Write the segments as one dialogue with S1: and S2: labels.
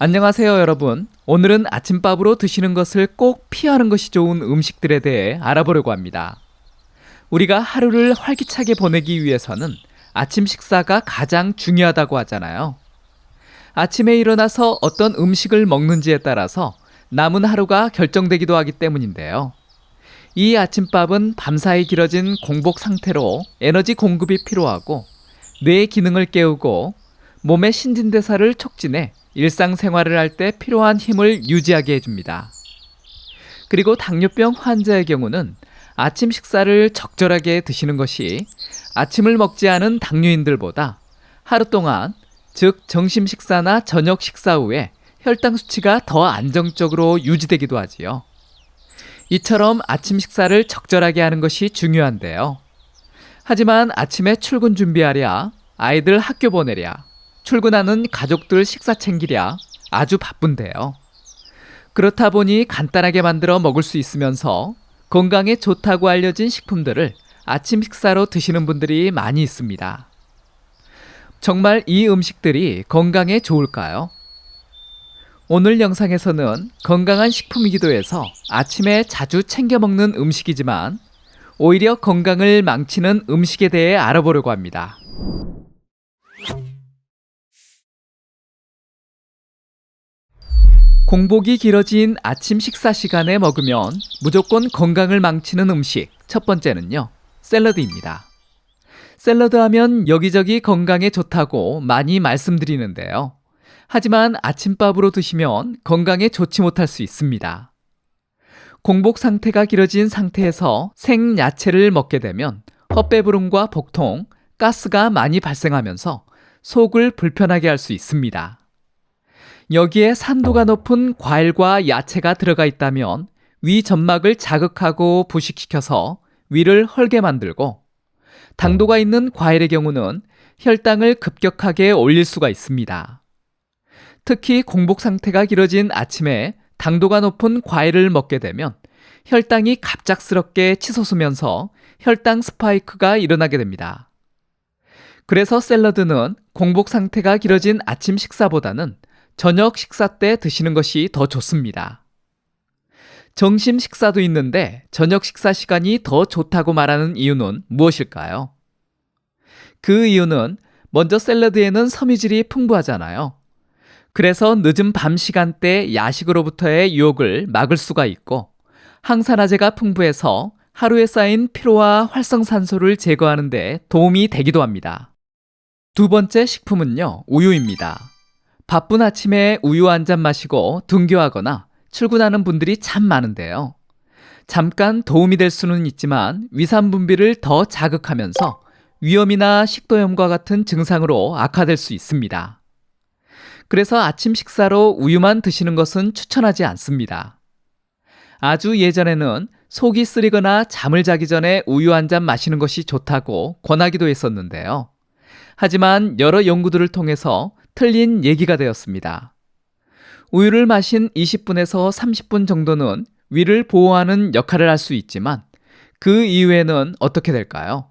S1: 안녕하세요, 여러분. 오늘은 아침밥으로 드시는 것을 꼭 피하는 것이 좋은 음식들에 대해 알아보려고 합니다. 우리가 하루를 활기차게 보내기 위해서는 아침 식사가 가장 중요하다고 하잖아요. 아침에 일어나서 어떤 음식을 먹는지에 따라서 남은 하루가 결정되기도 하기 때문인데요. 이 아침밥은 밤사이 길어진 공복 상태로 에너지 공급이 필요하고 뇌의 기능을 깨우고 몸의 신진대사를 촉진해 일상생활을 할 때 필요한 힘을 유지하게 해줍니다. 그리고 당뇨병 환자의 경우는 아침 식사를 적절하게 드시는 것이 아침을 먹지 않은 당뇨인들보다 하루 동안, 즉 점심 식사나 저녁 식사 후에 혈당 수치가 더 안정적으로 유지되기도 하지요. 이처럼 아침 식사를 적절하게 하는 것이 중요한데요. 하지만 아침에 출근 준비하랴, 아이들 학교 보내랴, 출근하는 가족들 식사 챙기랴 아주 바쁜데요. 그렇다 보니 간단하게 만들어 먹을 수 있으면서 건강에 좋다고 알려진 식품들을 아침 식사로 드시는 분들이 많이 있습니다. 정말 이 음식들이 건강에 좋을까요? 오늘 영상에서는 건강한 식품이기도 해서 아침에 자주 챙겨 먹는 음식이지만 오히려 건강을 망치는 음식에 대해 알아보려고 합니다. 공복이 길어진 아침 식사 시간에 먹으면 무조건 건강을 망치는 음식 첫 번째는요, 샐러드입니다. 샐러드 하면 여기저기 건강에 좋다고 많이 말씀드리는데요. 하지만 아침밥으로 드시면 건강에 좋지 못할 수 있습니다. 공복 상태가 길어진 상태에서 생야채를 먹게 되면 헛배부름과 복통, 가스가 많이 발생하면서 속을 불편하게 할 수 있습니다. 여기에 산도가 높은 과일과 야채가 들어가 있다면 위 점막을 자극하고 부식시켜서 위를 헐게 만들고, 당도가 있는 과일의 경우는 혈당을 급격하게 올릴 수가 있습니다. 특히 공복 상태가 길어진 아침에 당도가 높은 과일을 먹게 되면 혈당이 갑작스럽게 치솟으면서 혈당 스파이크가 일어나게 됩니다. 그래서 샐러드는 공복 상태가 길어진 아침 식사보다는 저녁 식사 때 드시는 것이 더 좋습니다. 점심 식사도 있는데 저녁 식사 시간이 더 좋다고 말하는 이유는 무엇일까요? 그 이유는 먼저 샐러드에는 섬유질이 풍부하잖아요. 그래서 늦은 밤 시간대 야식으로부터의 유혹을 막을 수가 있고, 항산화제가 풍부해서 하루에 쌓인 피로와 활성산소를 제거하는 데 도움이 되기도 합니다. 두 번째 식품은요, 우유입니다. 바쁜 아침에 우유 한 잔 마시고 등교하거나 출근하는 분들이 참 많은데요. 잠깐 도움이 될 수는 있지만 위산 분비를 더 자극하면서 위염이나 식도염과 같은 증상으로 악화될 수 있습니다. 그래서 아침 식사로 우유만 드시는 것은 추천하지 않습니다. 아주 예전에는 속이 쓰리거나 잠을 자기 전에 우유 한 잔 마시는 것이 좋다고 권하기도 했었는데요. 하지만 여러 연구들을 통해서 틀린 얘기가 되었습니다. 우유를 마신 20분에서 30분 정도는 위를 보호하는 역할을 할 수 있지만 그 이후에는 어떻게 될까요?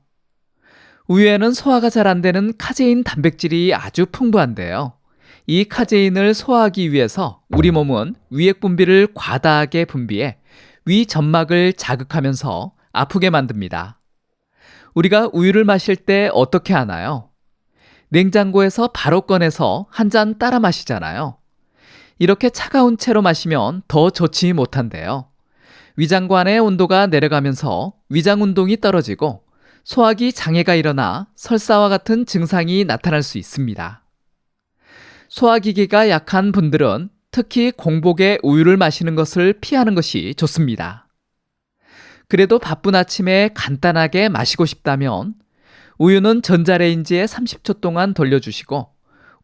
S1: 우유에는 소화가 잘 안 되는 카제인 단백질이 아주 풍부한데요. 이 카제인을 소화하기 위해서 우리 몸은 위액 분비를 과다하게 분비해 위 점막을 자극하면서 아프게 만듭니다. 우리가 우유를 마실 때 어떻게 하나요? 냉장고에서 바로 꺼내서 한 잔 따라 마시잖아요. 이렇게 차가운 채로 마시면 더 좋지 못한데요. 위장관의 온도가 내려가면서 위장 운동이 떨어지고 소화기 장애가 일어나 설사와 같은 증상이 나타날 수 있습니다. 소화기계가 약한 분들은 특히 공복에 우유를 마시는 것을 피하는 것이 좋습니다. 그래도 바쁜 아침에 간단하게 마시고 싶다면 우유는 전자레인지에 30초 동안 돌려주시고,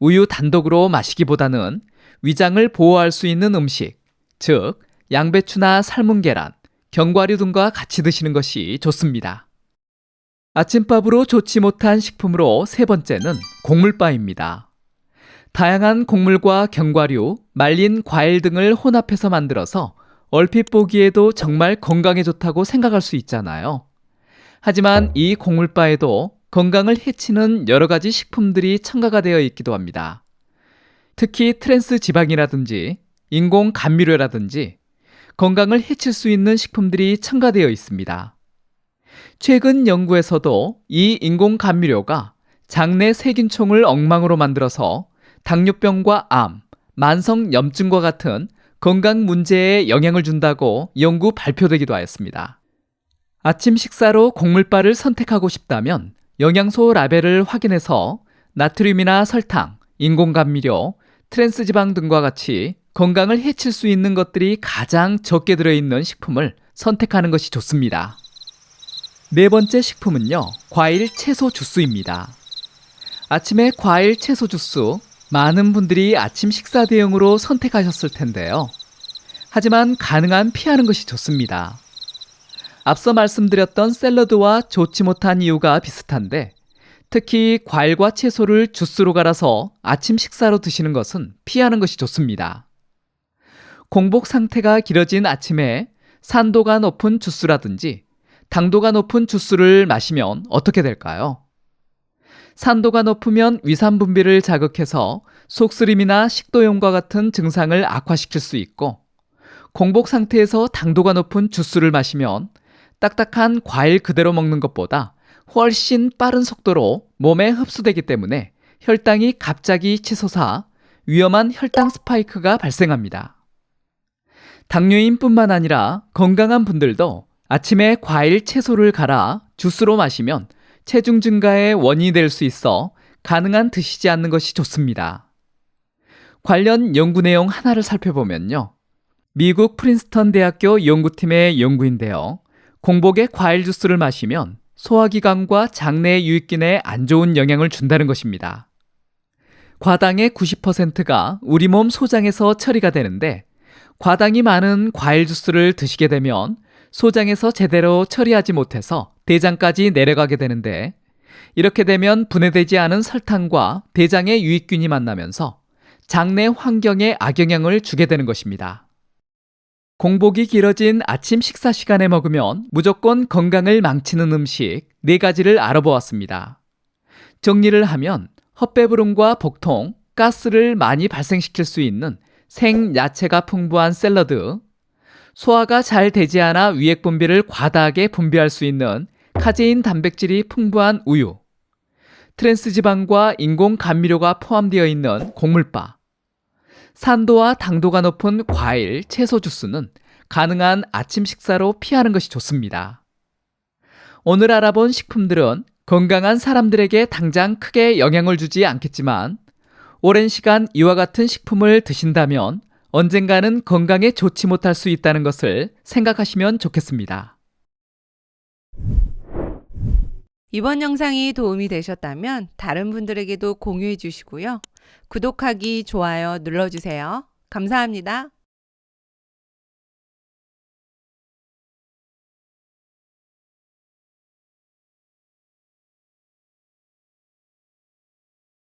S1: 우유 단독으로 마시기보다는 위장을 보호할 수 있는 음식, 즉 양배추나 삶은 계란, 견과류 등과 같이 드시는 것이 좋습니다. 아침밥으로 좋지 못한 식품으로 세 번째는 곡물바입니다. 다양한 곡물과 견과류, 말린 과일 등을 혼합해서 만들어서 얼핏 보기에도 정말 건강에 좋다고 생각할 수 있잖아요. 하지만 이 곡물바에도 건강을 해치는 여러 가지 식품들이 첨가가 되어 있기도 합니다. 특히 트랜스 지방이라든지 인공 감미료라든지 건강을 해칠 수 있는 식품들이 첨가되어 있습니다. 최근 연구에서도 이 인공 감미료가 장내 세균총을 엉망으로 만들어서 당뇨병과 암, 만성염증과 같은 건강 문제에 영향을 준다고 연구 발표되기도 하였습니다. 아침 식사로 곡물바를 선택하고 싶다면 영양소 라벨을 확인해서 나트륨이나 설탕, 인공감미료, 트랜스지방 등과 같이 건강을 해칠 수 있는 것들이 가장 적게 들어있는 식품을 선택하는 것이 좋습니다. 네 번째 식품은요, 과일 채소 주스입니다. 아침에 과일 채소 주스, 많은 분들이 아침 식사 대용으로 선택하셨을 텐데요. 하지만 가능한 피하는 것이 좋습니다. 앞서 말씀드렸던 샐러드와 좋지 못한 이유가 비슷한데, 특히 과일과 채소를 주스로 갈아서 아침 식사로 드시는 것은 피하는 것이 좋습니다. 공복 상태가 길어진 아침에 산도가 높은 주스라든지 당도가 높은 주스를 마시면 어떻게 될까요? 산도가 높으면 위산 분비를 자극해서 속쓰림이나 식도염과 같은 증상을 악화시킬 수 있고, 공복 상태에서 당도가 높은 주스를 마시면 딱딱한 과일 그대로 먹는 것보다 훨씬 빠른 속도로 몸에 흡수되기 때문에 혈당이 갑자기 치솟아 위험한 혈당 스파이크가 발생합니다. 당뇨인뿐만 아니라 건강한 분들도 아침에 과일 채소를 갈아 주스로 마시면 체중 증가의 원인이 될 수 있어 가능한 드시지 않는 것이 좋습니다. 관련 연구 내용 하나를 살펴보면요. 미국 프린스턴 대학교 연구팀의 연구인데요. 공복에 과일 주스를 마시면 소화기관과 장내 유익균에 안 좋은 영향을 준다는 것입니다. 과당의 90%가 우리 몸 소장에서 처리가 되는데, 과당이 많은 과일 주스를 드시게 되면 소장에서 제대로 처리하지 못해서 대장까지 내려가게 되는데, 이렇게 되면 분해되지 않은 설탕과 대장의 유익균이 만나면서 장내 환경에 악영향을 주게 되는 것입니다. 공복이 길어진 아침 식사 시간에 먹으면 무조건 건강을 망치는 음식 4가지를 알아보았습니다. 정리를 하면 헛배부름과 복통, 가스를 많이 발생시킬 수 있는 생야채가 풍부한 샐러드, 소화가 잘 되지 않아 위액 분비를 과다하게 분비할 수 있는 카제인 단백질이 풍부한 우유, 트랜스지방과 인공 감미료가 포함되어 있는 곡물바, 산도와 당도가 높은 과일, 채소 주스는 가능한 아침 식사로 피하는 것이 좋습니다. 오늘 알아본 식품들은 건강한 사람들에게 당장 크게 영향을 주지 않겠지만, 오랜 시간 이와 같은 식품을 드신다면 언젠가는 건강에 좋지 못할 수 있다는 것을 생각하시면 좋겠습니다.
S2: 이번 영상이 도움이 되셨다면 다른 분들에게도 공유해 주시고요. 구독하기, 좋아요 눌러주세요. 감사합니다.